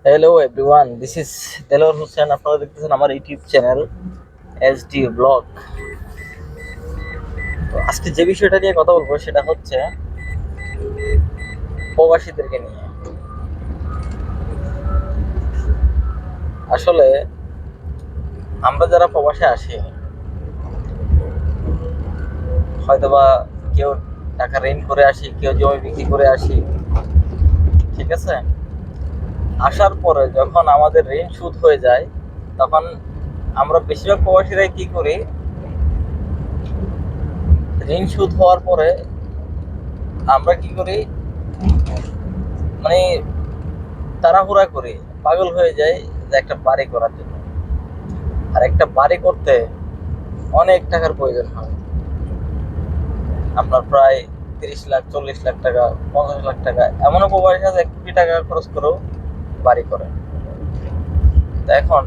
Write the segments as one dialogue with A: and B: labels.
A: Hello everyone, this is Delwar Hossain. আপনারা দেখতেছেন আমার ইউটিউব চ্যানেল এসডি ব্লগ। তো আজকে যে বিষয়টা নিয়ে কথা বলবো সেটা হচ্ছে প্রবাসীদেরকে নিয়ে। আসলে আমরা যারা প্রবাসে আসি, হয়তোবা কেউ টাকা ঋণ করে আসি, কেউ জমি বিক্রি করে আসি, ঠিক আছে। আসার পরে যখন আমাদের ঋণ শোধ হয়ে যায়, তখন আমরা বেশিরভাগ প্রবাসীরাই কি করি, ঋণ শোধ হওয়ার পরে আমরা কি করি, মানে তাড়াহুড়া করি, পাগল হয়ে যায় যে একটা বাড়ি করার জন্য। আর একটা বাড়ি করতে অনেক টাকার প্রয়োজন হয়। আপনার প্রায় 30 লাখ, 40 লাখ টাকা, 50 লাখ টাকা, এমনও প্রবাসী আছে 1 কোটি টাকা খরচ করেও বাড়ি করে। তো এখন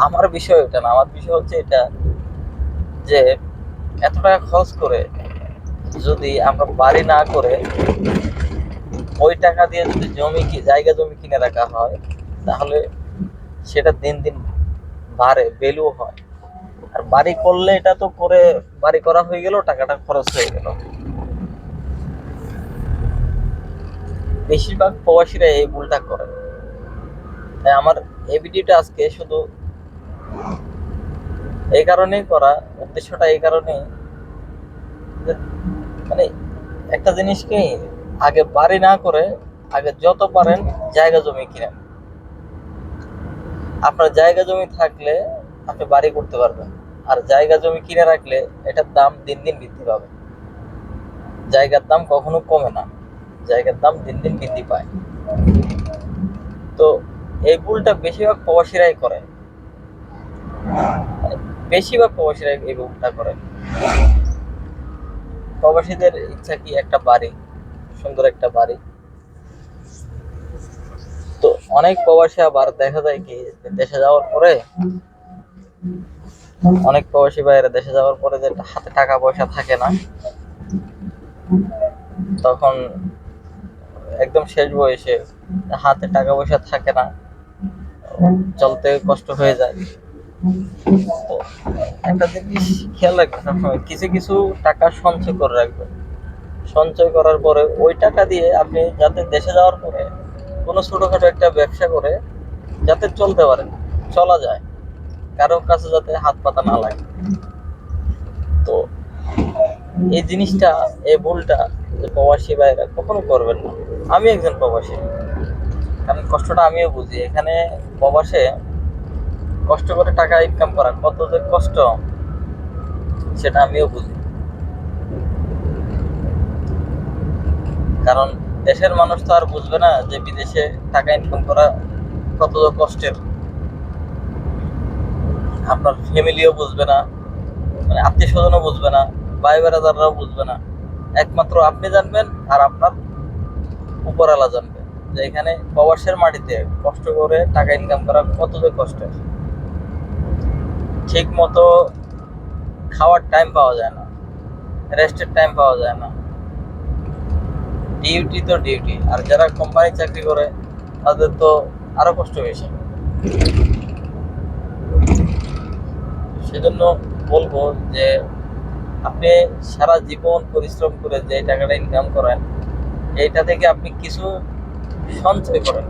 A: আমার বিষয় এটা না, আমার বিষয় হচ্ছে এটা যে এত টাকা খরচ করে যদি আমরা বাড়ি না করে ওই টাকা দিয়ে যদি জায়গা জমি কিনে রাখা হয়, তাহলে সেটা দিন দিন বাড়ে, ভ্যালু হয়। আর বাড়ি করলে এটা তো করে বাড়ি করা হয়ে গেল, টাকাটা খরচ হয়ে গেল। বেশিরভাগ প্রবাসীরা এই ভুলটা করে। তাই আমার এই ভিডিওটা আজকে শুধু এই কারণেই করা, উদ্দেশ্যটা এই কারণেই যে মানে একটা জিনিস কি, আগে বাড়ি না করে আগে যত পারেন জায়গা জমি কিনেন। আপনার জায়গা জমি থাকলে আপনি বাড়ি করতে পারবেন। আর জায়গা জমি কিনে রাখলে এটার দাম দিন দিন বৃদ্ধি পাবে। জায়গার দাম কখনো কমে না, জায়গার দাম দিন দিন বৃদ্ধি পায়। তো এই ভুলটা বেশিরভাগ প্রবাসীরাই করে, মানে বেশিরভাগ প্রবাসীরাই এই ভুলটা করে। প্রবাসীদের ইচ্ছা কি একটা বাড়ি, সুন্দর একটা বাড়ি। তো অনেক প্রবাসী আবার দেখা যায় কি, দেশে যাওয়ার পরে, অনেক প্রবাসী ভাইয়েরা দেশে যাওয়ার পরে যে হাতে টাকা পয়সা থাকে না, তখন একদম শেষ বয়সে হাতে টাকা পয়সা থাকে না, চলতে কষ্ট হয়ে যায়। তো একটা জিনিস খেয়াল রাখবেন, সবসময় কিছু কিছু টাকা সঞ্চয় করে রাখবেন। সঞ্চয় করার পরে ওই টাকা দিয়ে আপনি যাতে দেশে যাওয়ার পরে কোনো ছোটখাটো একটা ব্যবসা করে যাতে চলতে পারে, চলা যায়, কারোর কাছে যাতে হাত পাতা না লাগে। তো এই জিনিসটা, এই ভুলটা যে প্রবাসী ভাইরা কখনো করবেন না। আমি একজন প্রবাসী, কারণ কষ্টটা আমিও বুঝি। এখানে প্রবাসে কষ্ট করে টাকা ইনকাম করা কত যে কষ্ট, সেটা আমিও বুঝি। কারণ দেশের মানুষ তো আর বুঝবে না যে বিদেশে টাকা ইনকাম করা কত যে কষ্টের। আপনার ফ্যামিলিও বুঝবে না, মানে আত্মীয় স্বজনও বুঝবে না, ভাই বেড়াদাররাও বুঝবে না। একমাত্র আপনি জানবেন আর আপনার উপরওয়ালা জানবে যে এখানে প্রবাসের মাটিতে কষ্ট করে টাকা ইনকাম করা কত যে কষ্টের। ঠিক মতো খাওয়ার টাইম পাওয়া যায় না, রেস্টের টাইম পাওয়া যায় না, ডিউটি তো ডিউটি। আর যারা কোম্পানি চাকরি করে তাদের তো আরো কষ্ট বেশি। সেজন্য বলবো যে আপনি সারা জীবন পরিশ্রম করে যে টাকাটা ইনকাম করেন, এইটা থেকে আপনি কিছু সঞ্চয় করেন,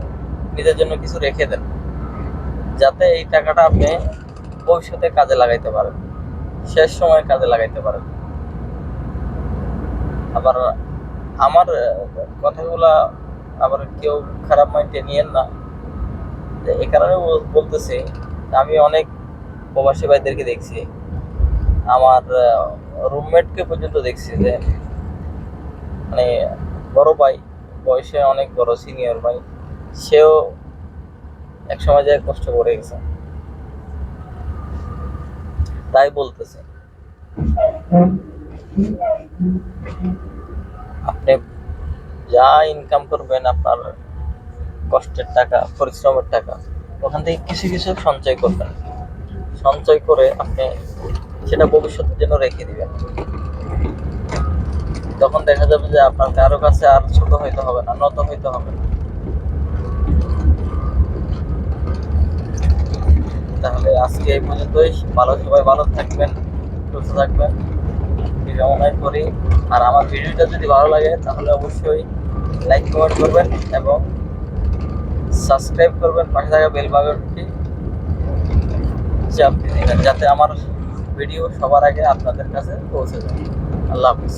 A: নিজের জন্য কিছু রেখে দেন, যাতে এই টাকাটা আপনি ভবিষ্যতে কাজে লাগাইতে পারেন, শেষ সময় কাজে লাগাইতে পারেন। আবার আমার কথাগুলা আবার কেউ খারাপ মাইন্ডে নিয়েন না। এই কারণে বলতেছি, আমি অনেক প্রবাসী ভাইদেরকে দেখছি, আমার রুমমেটকে পর্যন্ত দেখছি যে মানে বড় ভাই, বয়সে অনেক বড় সিনিয়র ভাই, সেও এক সময় যায় কষ্ট করে গেছে। তাই বলতেছে, আপনি যা ইনকাম করবেন আপনার কষ্টের টাকা, পরিশ্রমের টাকা, ওখান থেকে কিছু কিছু সঞ্চয় করবেন। সঞ্চয় করে আপনি সেটা ভবিষ্যতের জন্য রেখে দিবেন। তখন দেখা যাবে যে আপনার কারো কাছে আর ছোট হইতে হবে না, নত হইতে হবে না। আজকে এই পর্যন্তই। সবাই ভালো থাকবেন, সুস্থ থাকবেন এই কামনাই করি। আর আমার ভিডিওটা যদি ভালো লাগে তাহলে অবশ্যই লাইক কমেন্ট করবেন এবং সাবস্ক্রাইব করবেন, পাশে থাকা বেল বাটনটি চাপ দিয়ে দিবেন যাতে আমার ভিডিও সবার আগে আপনাদের কাছে পৌঁছে যায়। আল্লাহ হাফিজ।